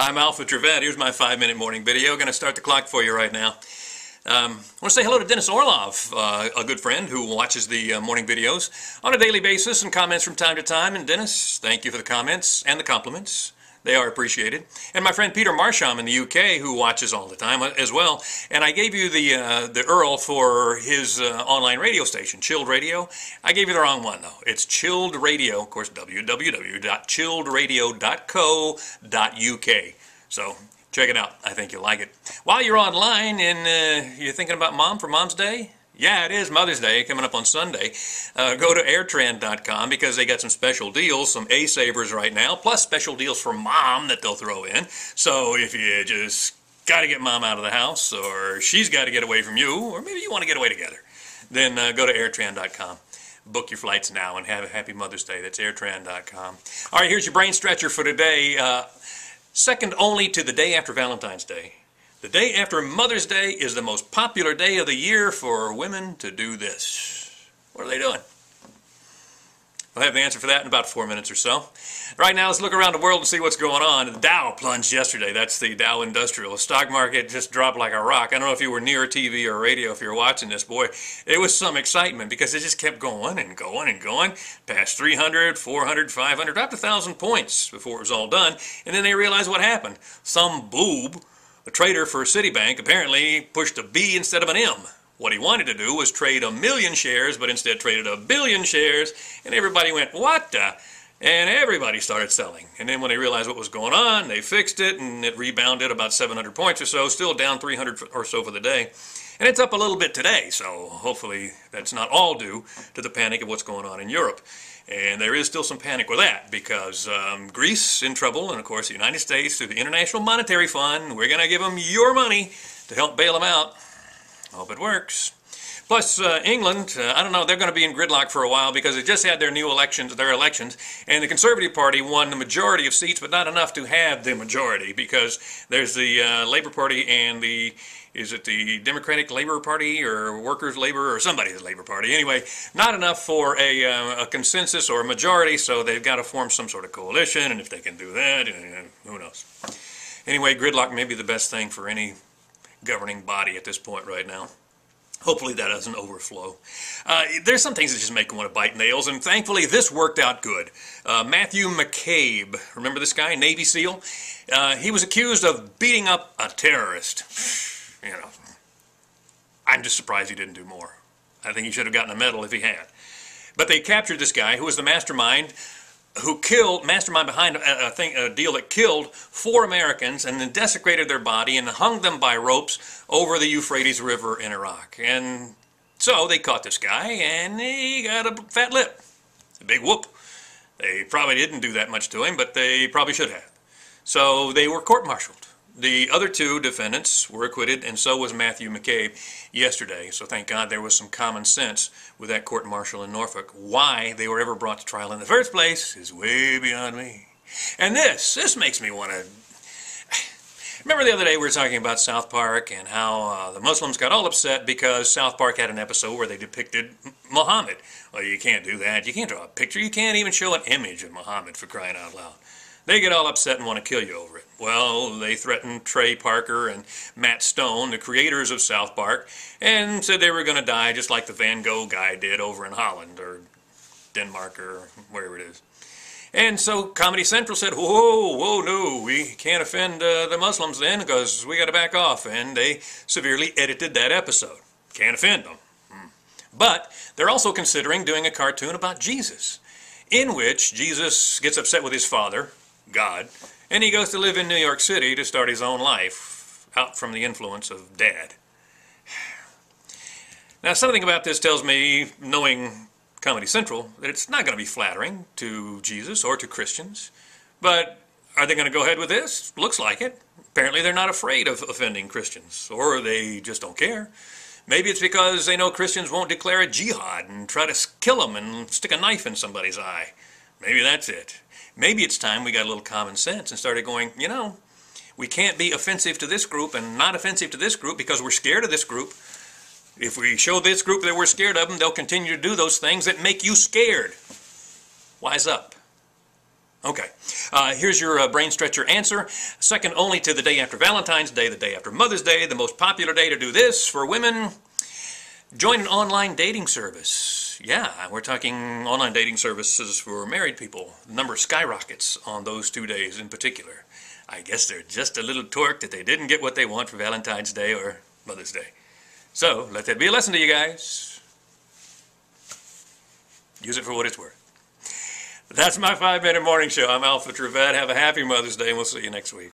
I'm Alpha Trivette. Here's my 5-minute morning video. Going to start the clock for you right now. I want to say hello to Dennis Orlov, a good friend who watches the morning videos on a daily basis and comments from time to time. And Dennis, thank you for the comments and the compliments. They are appreciated. And my friend Peter Marsham in the UK, who watches all the time as well. And I gave you the URL for his online radio station, Chilled Radio. I gave you the wrong one, though. It's Chilled Radio, of course, www.chilledradio.co.uk. So check it out. I think you'll like it. While you're online and you're thinking about Mom for Mom's Day, yeah, it is Mother's Day coming up on Sunday. Go to airtrend.com because they got some special deals, some A-savers right now, plus special deals for Mom that they'll throw in. So if you just got to get Mom out of the house, or she's got to get away from you, or maybe you want to get away together, then go to airtrend.com. Book your flights now and have a happy Mother's Day. That's airtrend.com. All right, here's your brain stretcher for today. Second only to the day after Valentine's Day. The day after Mother's Day is the most popular day of the year for women to do this. What are they doing? We'll have the answer for that in about 4 minutes or so. Right now, let's look around the world and see what's going on. The Dow plunged yesterday. That's the Dow Industrial. The stock market just dropped like a rock. I don't know if you were near TV or radio if you were watching this. Boy, it was some excitement because it just kept going and going and going. Past 300, 400, 500, dropped 1,000 points before it was all done. And then they realized what happened. Some boob, a trader for Citibank, apparently pushed a B instead of an M. What he wanted to do was trade 1 million shares, but instead traded 1 billion shares, and everybody went, what the? And everybody started selling. And then when they realized what was going on, they fixed it, and it rebounded about 700 points or so, still down 300 or so for the day. And it's up a little bit today, so hopefully that's not all due to the panic of what's going on in Europe. And there is still some panic with that because Greece in trouble, and of course the United States through the International Monetary Fund, we're going to give them your money to help bail them out. Hope it works. Plus England, I don't know, they're going to be in gridlock for a while because they just had their elections, and the Conservative Party won the majority of seats, but not enough to have the majority because there's the Labour Party and the is it the Democratic Labour Party or Workers' Labour or somebody's Labour Party? Anyway, not enough for a consensus or a majority, so they've got to form some sort of coalition, and if they can do that, who knows. Anyway, gridlock may be the best thing for any governing body at this point right now. Hopefully that doesn't overflow. There's some things that just make you want to bite nails, and thankfully this worked out good. Matthew McCabe, remember this guy, Navy SEAL? He was accused of beating up a terrorist. You know, I'm just surprised he didn't do more. I think he should have gotten a medal if he had. But they captured this guy who was the mastermind behind a deal that killed 4 Americans and then desecrated their body and hung them by ropes over the Euphrates River in Iraq. And so they caught this guy and he got a fat lip. It's a big whoop. They probably didn't do that much to him, but they probably should have. So they were court-martialed. The other 2 defendants were acquitted, and so was Matthew McCabe yesterday. So thank God there was some common sense with that court-martial in Norfolk. Why they were ever brought to trial in the first place is way beyond me. And this makes me want to... Remember the other day we were talking about South Park and how the Muslims got all upset because South Park had an episode where they depicted Muhammad. Well, you can't do that. You can't draw a picture. You can't even show an image of Muhammad, for crying out loud. They get all upset and want to kill you over it. Well, they threatened Trey Parker and Matt Stone, the creators of South Park, and said they were going to die just like the Van Gogh guy did over in Holland or Denmark or wherever it is. And so Comedy Central said, whoa, no, we can't offend the Muslims then because we got to back off. And they severely edited that episode. Can't offend them. But they're also considering doing a cartoon about Jesus, in which Jesus gets upset with his father, God, and he goes to live in New York City to start his own life, out from the influence of Dad. Now, something about this tells me, knowing Comedy Central, that it's not going to be flattering to Jesus or to Christians. But are they going to go ahead with this? Looks like it. Apparently they're not afraid of offending Christians, or they just don't care. Maybe it's because they know Christians won't declare a jihad and try to kill them and stick a knife in somebody's eye. Maybe that's it. Maybe it's time we got a little common sense and started going, you know, we can't be offensive to this group and not offensive to this group because we're scared of this group. If we show this group that we're scared of them, they'll continue to do those things that make you scared. Wise up. Okay, here's your brain stretcher answer. Second only to the day after Valentine's Day, the day after Mother's Day, the most popular day to do this for women. Join an online dating service. Yeah, we're talking online dating services for married people. The number skyrockets on those 2 days in particular. I guess they're just a little torqued that they didn't get what they want for Valentine's Day or Mother's Day. So, let that be a lesson to you guys. Use it for what it's worth. That's my 5-minute morning show. I'm Alpha Trivette. Have a happy Mother's Day, and we'll see you next week.